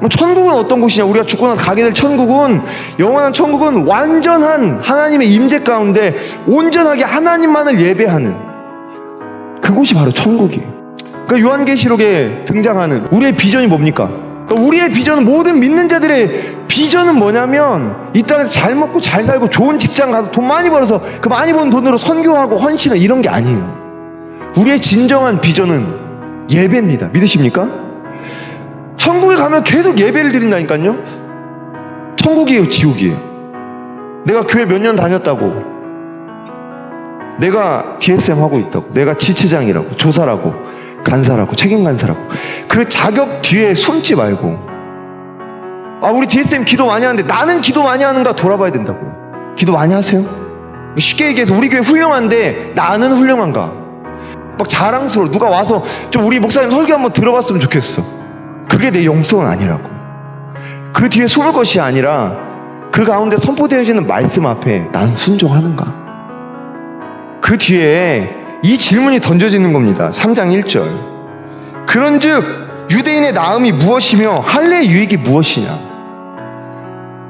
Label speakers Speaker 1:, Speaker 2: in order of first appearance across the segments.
Speaker 1: 천국은 어떤 곳이냐? 우리가 죽고 나서 가게 될 천국은, 영원한 천국은 완전한 하나님의 임재 가운데 온전하게 하나님만을 예배하는 그곳이 바로 천국이에요. 그러니까 요한계시록에 등장하는 우리의 비전이 뭡니까? 그러니까 우리의 비전은, 모든 믿는 자들의 비전은 뭐냐면, 이 땅에서 잘 먹고 잘 살고 좋은 직장 가서 돈 많이 벌어서 그 많이 번 돈으로 선교하고 헌신을, 이런 게 아니에요. 우리의 진정한 비전은 예배입니다. 믿으십니까? 천국에 가면 계속 예배를 드린다니까요. 천국이에요, 지옥이에요? 내가 교회 몇 년 다녔다고, 내가 DSM 하고 있다고, 내가 지체장이라고, 조사라고, 간사라고, 책임간사라고, 그 자격 뒤에 숨지 말고, 우리 DSM 기도 많이 하는데 나는 기도 많이 하는가 돌아봐야 된다고요. 기도 많이 하세요? 쉽게 얘기해서 우리 교회 훌륭한데 나는 훌륭한가? 막 자랑스러워. 누가 와서 좀 우리 목사님 설교 한번 들어봤으면 좋겠어. 그게 내 영성은 아니라고. 그 뒤에 숨을 것이 아니라 그 가운데 선포되어지는 말씀 앞에 난 순종하는가? 그 뒤에 이 질문이 던져지는 겁니다. 3장 1절. 그런즉 유대인의 나음이 무엇이며 할례의 유익이 무엇이냐?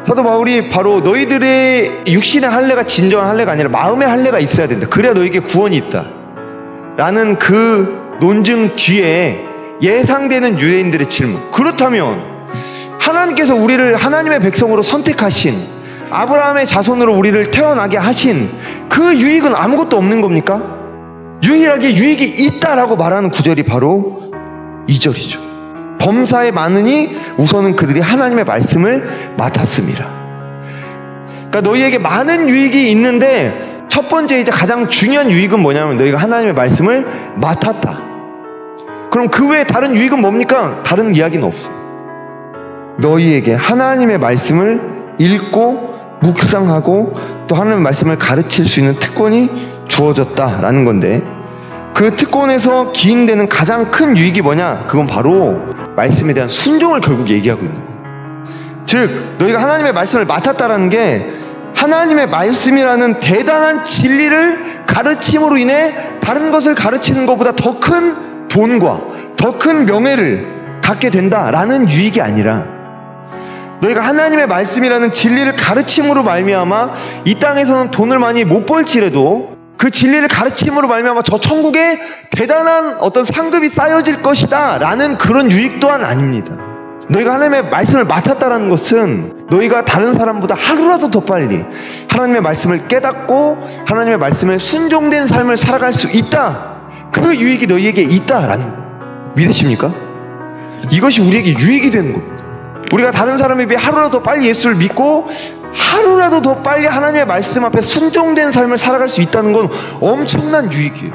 Speaker 1: 사도 바울이 바로 너희들의 육신의 할례가 진정한 할례가 아니라 마음의 할례가 있어야 된다. 그래야 너에게 구원이 있다 라는 그 논증 뒤에 예상되는 유대인들의 질문. 그렇다면 하나님께서 우리를 하나님의 백성으로 선택하신, 아브라함의 자손으로 우리를 태어나게 하신 그 유익은 아무것도 없는 겁니까? 유일하게 유익이 있다라고 말하는 구절이 바로 2절이죠. 범사에 많으니 우선은 그들이 하나님의 말씀을 맡았습니다. 그러니까 너희에게 많은 유익이 있는데 첫 번째 이제 가장 중요한 유익은 뭐냐면 너희가 하나님의 말씀을 맡았다. 그럼 그 외에 다른 유익은 뭡니까? 다른 이야기는 없어요. 너희에게 하나님의 말씀을 읽고 묵상하고 또 하나님의 말씀을 가르칠 수 있는 특권이 주어졌다라는 건데, 그 특권에서 기인되는 가장 큰 유익이 뭐냐? 그건 바로 말씀에 대한 순종을 결국 얘기하고 있는 거예요. 즉 너희가 하나님의 말씀을 맡았다라는 게, 하나님의 말씀이라는 대단한 진리를 가르침으로 인해 다른 것을 가르치는 것보다 더 큰 돈과 더 큰 명예를 갖게 된다라는 유익이 아니라, 너희가 하나님의 말씀이라는 진리를 가르침으로 말미암아 이 땅에서는 돈을 많이 못 벌지라도 그 진리를 가르침으로 말미암아 저 천국에 대단한 어떤 상급이 쌓여질 것이다 라는 그런 유익 또한 아닙니다. 너희가 하나님의 말씀을 맡았다라는 것은 너희가 다른 사람보다 하루라도 더 빨리 하나님의 말씀을 깨닫고 하나님의 말씀에 순종된 삶을 살아갈 수 있다, 그 유익이 너희에게 있다라는 거예요. 믿으십니까? 이것이 우리에게 유익이 되는 겁니다. 우리가 다른 사람에 비해 하루라도 더 빨리 예수를 믿고 하루라도 더 빨리 하나님의 말씀 앞에 순종된 삶을 살아갈 수 있다는 건 엄청난 유익이에요.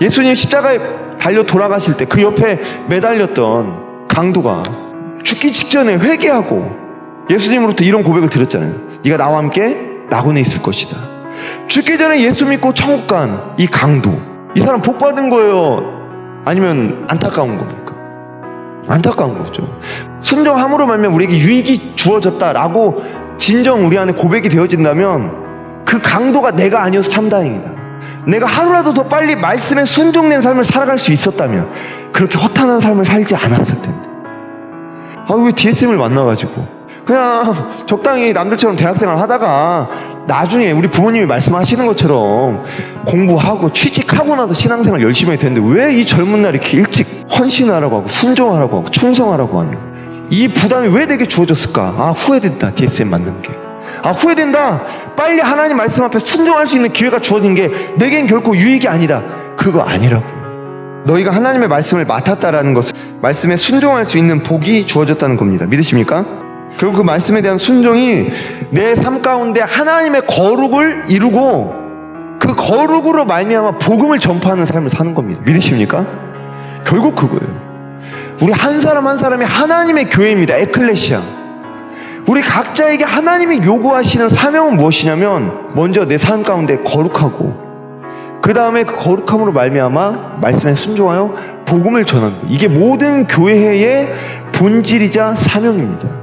Speaker 1: 예수님 십자가에 달려 돌아가실 때 그 옆에 매달렸던 강도가 죽기 직전에 회개하고 예수님으로부터 이런 고백을 드렸잖아요. 네가 나와 함께 낙원에 있을 것이다. 죽기 전에 예수 믿고 천국 간 이 강도, 이 사람 복 받은 거예요? 아니면 안타까운 겁니까? 안타까운 거죠. 순종함으로 말미암아 우리에게 유익이 주어졌다라고 진정 우리 안에 고백이 되어진다면 그 강도가 내가 아니어서 참 다행이다. 내가 하루라도 더 빨리 말씀에 순종된 삶을 살아갈 수 있었다면 그렇게 허탄한 삶을 살지 않았을 텐데. 왜 DSM을 만나가지고 그냥 적당히 남들처럼 대학생활 하다가 나중에 우리 부모님이 말씀하시는 것처럼 공부하고 취직하고 나서 신앙생활 열심히 해야 되는데 왜 이 젊은 날에 이렇게 일찍 헌신하라고 하고 순종하라고 하고 충성하라고 하냐, 이 부담이 왜 내게 주어졌을까? 후회된다. DSM 만난 게 후회된다. 빨리 하나님 말씀 앞에 순종할 수 있는 기회가 주어진 게 내겐 결코 유익이 아니다. 그거 아니라고. 너희가 하나님의 말씀을 맡았다라는 것은 말씀에 순종할 수 있는 복이 주어졌다는 겁니다. 믿으십니까? 결국 그 말씀에 대한 순종이 내 삶 가운데 하나님의 거룩을 이루고 그 거룩으로 말미암아 복음을 전파하는 삶을 사는 겁니다. 믿으십니까? 결국 그거예요. 우리 한 사람 한 사람이 하나님의 교회입니다. 에클레시아. 우리 각자에게 하나님이 요구하시는 사명은 무엇이냐면, 먼저 내 삶 가운데 거룩하고 그 다음에 그 거룩함으로 말미암아 말씀에 순종하여 복음을 전하는 거예요. 이게 모든 교회의 본질이자 사명입니다.